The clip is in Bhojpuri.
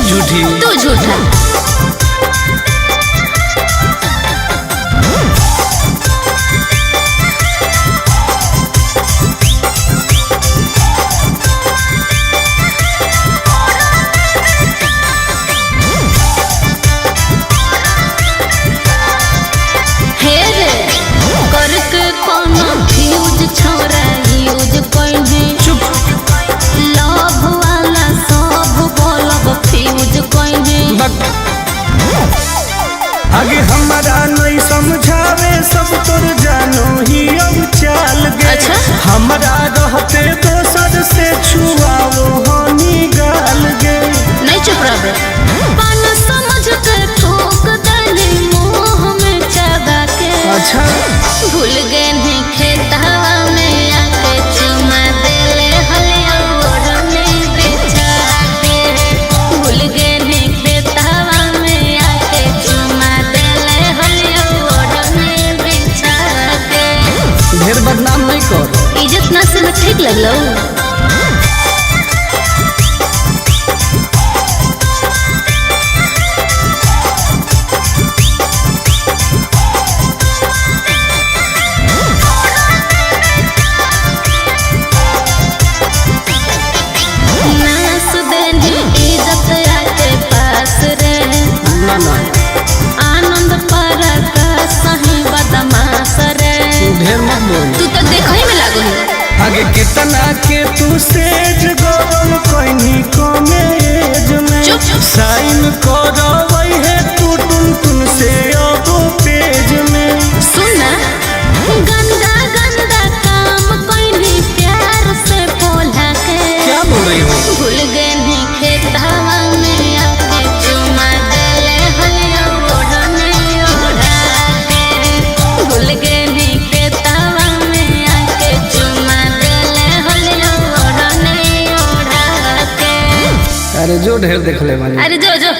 सब झूठी तू झूठा। आगे हमारा नहीं समझावे सब तोर जानो ही अब चाल गे। अच्छा? हमारा रहते दोसर से छुआओ हनी गाल गे। नहीं चुप रह। पाना समझ के ठोक दले मोह में चबा के। अच्छा भूल गए नहीं खेतवा में आके चुमा देले हलिया ओढ़ने बिछा के। भूल गए नहीं खेतवा में आके चुमा देले हलिया ओढ़ने बिछा के। ढेर बदनाम नहीं कर। इज्जत ना से मैं ठीक लगलो। आनंद पर सही बदमाश रे। ढेर मत बोल। तू तो देखई में लागो है। आगे कितना के तू सेज गरम कहीं कमे एज में। चुप। साइन करवई है तू टुन टुन से अब पेज में। सुन गंदा गंदा काम कोई प्यार से बोला के। क्या बोल रही हो? भूल गए नहीं खेतवा में आके चुमा देले हलिया ओढ़ने ओढ़ा के। भूल गए नहीं खेतवा में आके चुमा देले हलिया ओढ़ने ओढ़ा के। अरे जो ढेर देख ले। अरे जो जो